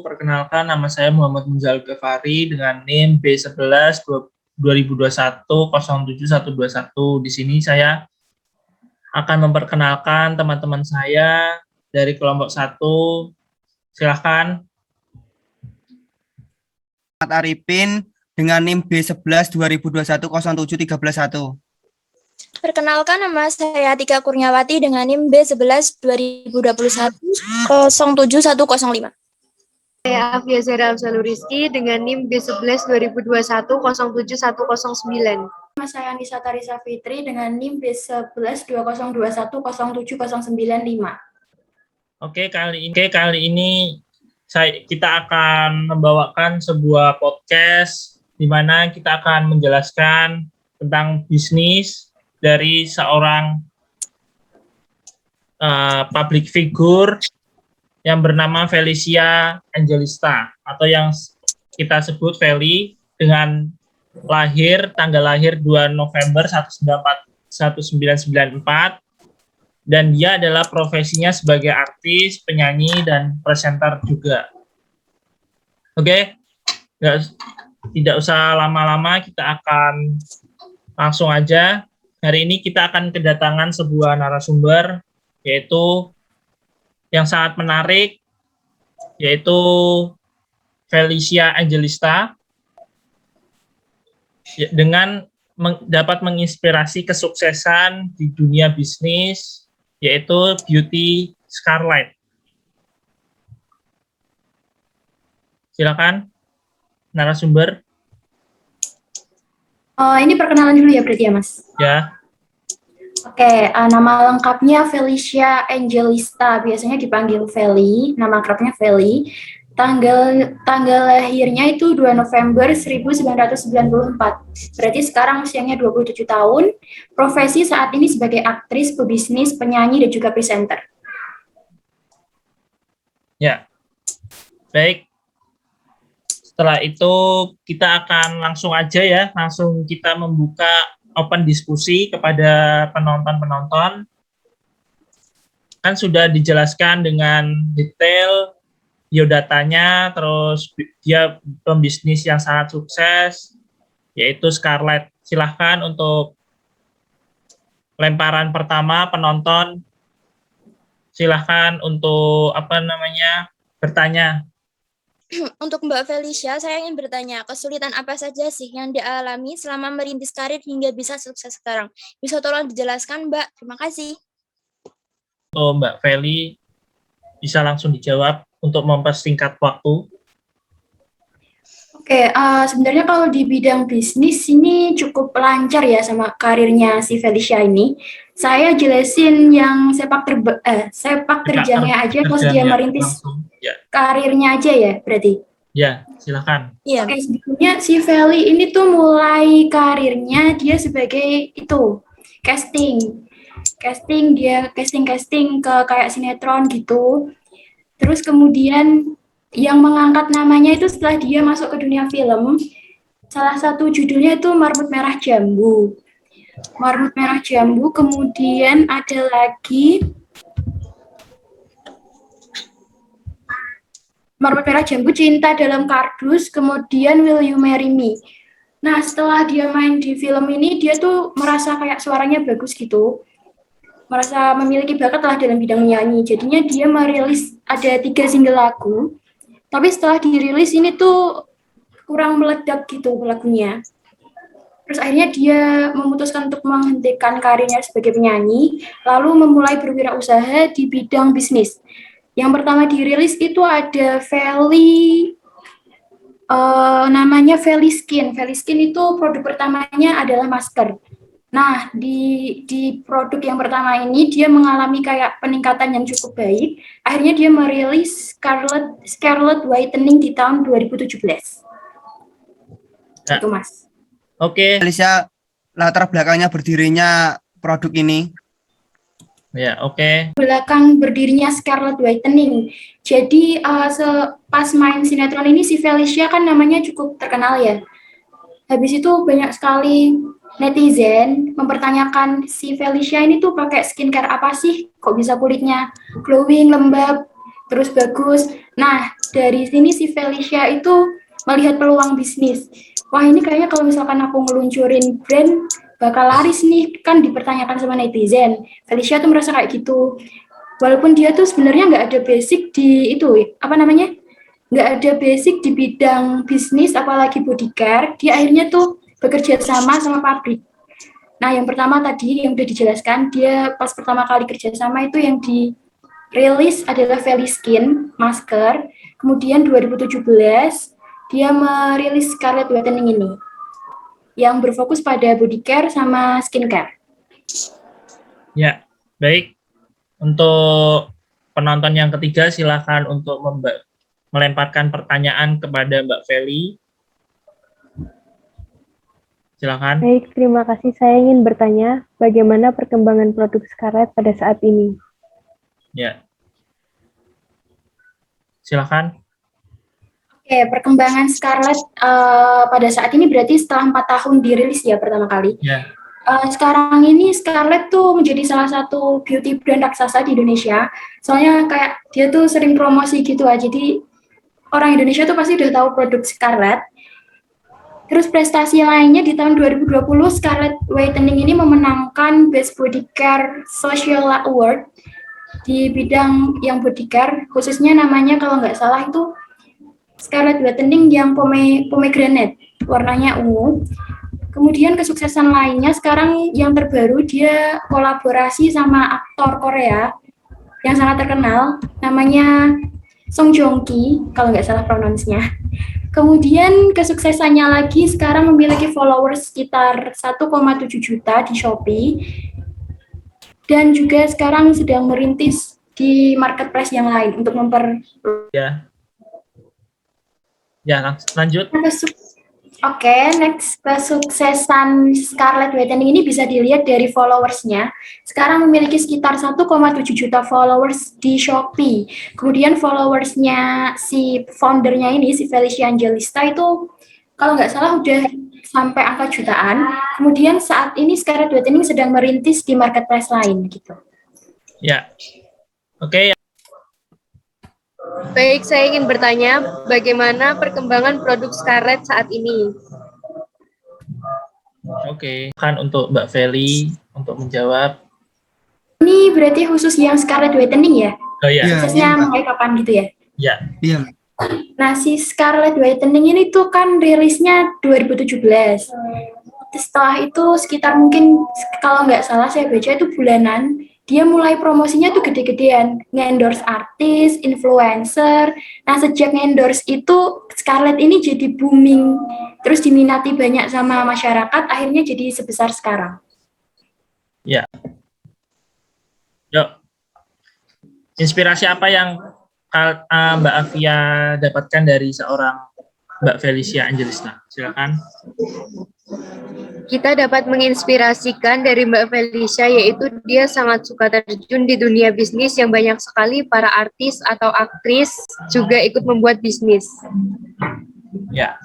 Perkenalkan, nama saya Muhammad Munzal Ghafari dengan NIM B11 2021 07121. Di sini saya akan memperkenalkan teman-teman saya dari kelompok 1. Silahkan. Ahmad Arifin dengan NIM B11 2021 07311. Perkenalkan, nama saya Tika Kurniawati dengan NIM B11 2021 07105. Saya Afia Zahra Afzalur Rizky dengan NIM B11 2021 07109. Nama saya Anissa Tarisa Fitri dengan NIM B11 2021 07095. Oke, kali ini kita akan membawakan sebuah podcast di mana kita akan menjelaskan tentang bisnis dari seorang public figure yang bernama Felicia Angelista atau yang kita sebut Feli, dengan tanggal lahir 2 November 1994, dan dia adalah profesinya sebagai artis, penyanyi, dan presenter juga. Oke, tidak usah lama-lama, kita akan langsung aja. Hari ini kita akan kedatangan sebuah narasumber, yaitu yang sangat menarik, yaitu Felicia Angelista, dengan dapat menginspirasi kesuksesan di dunia bisnis, yaitu Beauty Scarlett. Silakan, narasumber. Ini perkenalan dulu ya berarti ya, Mas? Ya. Oke, nama lengkapnya Felicia Angelista, biasanya dipanggil Feli, nama akrabnya Feli. Tanggal lahirnya itu 2 November 1994. Berarti sekarang usianya 27 tahun. Profesi saat ini sebagai aktris, pebisnis, penyanyi, dan juga presenter. Ya. Baik. Setelah itu kita akan langsung aja ya, langsung kita membuka open diskusi kepada penonton-penonton. Kan sudah dijelaskan dengan detail biodatanya, terus dia pembisnis yang sangat sukses, yaitu Scarlett. Silahkan untuk lemparan pertama penonton. Silahkan untuk bertanya. Untuk Mbak Felicia, saya ingin bertanya, kesulitan apa saja sih yang dialami selama merintis karir hingga bisa sukses sekarang? Bisa tolong dijelaskan, Mbak? Terima kasih. Mbak Feli, bisa langsung dijawab untuk mempersingkat waktu. Oke, sebenarnya kalau di bidang bisnis ini cukup lancar ya sama karirnya si Felicia ini. Saya jelasin yang sepak terjangnya aja pas dia merintis karirnya aja ya berarti. Ya, silakan. Iya. Oke, sebetulnya si Feli ini tuh mulai karirnya dia sebagai casting. Dia casting ke kayak sinetron gitu. Terus kemudian yang mengangkat namanya itu setelah dia masuk ke dunia film, salah satu judulnya itu Marmut Merah Jambu. Kemudian ada lagi Marmut Merah Jambu, Cinta Dalam Kardus, kemudian Will You Marry Me. Nah, setelah dia main di film ini, dia tuh merasa kayak suaranya bagus gitu. Merasa memiliki bakat lah dalam bidang nyanyi. Jadinya dia merilis ada 3 single lagu. Tapi setelah dirilis ini tuh kurang meledak gitu lagunya. Terus akhirnya dia memutuskan untuk menghentikan karirnya sebagai penyanyi, lalu memulai berwirausaha di bidang bisnis. Yang pertama dirilis itu ada Feli, namanya Feli Skin. Feli Skin itu produk pertamanya adalah masker. Nah, di produk yang pertama ini dia mengalami kayak peningkatan yang cukup baik. Akhirnya dia merilis Scarlet Whitening di tahun 2017. Ya. Itu, Mas. Oke. Felicia, latar belakangnya berdirinya produk ini. Ya, oke. belakang berdirinya Scarlet Whitening. Jadi pas main sinetron ini si Felicia kan namanya cukup terkenal ya. Habis itu banyak sekali netizen mempertanyakan si Felicia ini tuh pakai skincare apa sih? Kok bisa kulitnya glowing, lembab, terus bagus. Nah, dari sini si Felicia itu melihat peluang bisnis. Wah, ini kayaknya kalau misalkan aku ngeluncurin brand bakal laris nih, kan dipertanyakan sama netizen. Felicia tuh merasa kayak gitu. Walaupun dia tuh sebenarnya nggak ada basic di itu, apa namanya? Nggak ada basic di bidang bisnis, apalagi body care, dia akhirnya tuh bekerja sama pabrik. Nah, yang pertama tadi yang udah dijelaskan, dia pas pertama kali kerja sama itu yang dirilis adalah Feliskin, masker. Kemudian 2017, dia merilis Scarlet Whitening ini, yang berfokus pada body care sama skincare. Ya, baik. Untuk penonton yang ketiga, silakan untuk melemparkan pertanyaan kepada Mbak Feli. Silakan. Baik, terima kasih. Saya ingin bertanya, bagaimana perkembangan produk Scarlett pada saat ini? Ya. Silakan. Oke, perkembangan Scarlett pada saat ini berarti setelah 4 tahun dirilis ya pertama kali. Ya. Sekarang ini Scarlett tuh menjadi salah satu beauty brand raksasa di Indonesia. Soalnya kayak dia tuh sering promosi gitu aja. Jadi orang Indonesia tuh pasti udah tahu produk Scarlett. Terus prestasi lainnya di tahun 2020 Scarlet Whitening ini memenangkan Best Body Care Social Award di bidang yang body care, khususnya namanya kalau nggak salah itu Scarlet Whitening yang pomegranate, warnanya ungu. Kemudian kesuksesan lainnya sekarang yang terbaru dia kolaborasi sama aktor Korea yang sangat terkenal, namanya Song Joong Ki, kalau nggak salah pronounce-nya. Kemudian kesuksesannya lagi sekarang memiliki followers sekitar 1,7 juta di Shopee. Dan juga sekarang sedang merintis di marketplace yang lain untuk Ya. Ya, lanjut. Oke, next, kesuksesan Scarlet Whitening ini bisa dilihat dari followersnya. Sekarang memiliki sekitar 1,7 juta followers di Shopee. Kemudian followersnya si foundernya ini, si Felicia Angelista itu kalau nggak salah udah sampai angka jutaan. Kemudian saat ini Scarlet Whitening sedang merintis di marketplace lain gitu. Ya. Oke. Baik, saya ingin bertanya, bagaimana perkembangan produk Scarlett saat ini? Oke. Kan untuk Mbak Feli untuk menjawab. Ini berarti khusus yang Scarlet Whitening ya? Oh ya. Iya. Khususnya mulai kapan gitu ya? Ya. Iya. Nah, si Scarlet Whitening ini tuh kan rilisnya 2017. Setelah itu sekitar mungkin kalau nggak salah saya baca itu bulanan, dia mulai promosinya tuh gede-gedean, nge-endorse artis, influencer. Nah, sejak nge-endorse itu Scarlett ini jadi booming, terus diminati banyak sama masyarakat, akhirnya jadi sebesar sekarang. Ya. Yuk. Inspirasi apa yang Mbak Afia dapatkan dari seorang Mbak Felicia Angelista? Silakan. Kita dapat menginspirasikan dari Mbak Felicia, yaitu dia sangat suka terjun di dunia bisnis yang banyak sekali para artis atau aktris juga ikut membuat bisnis. Ya.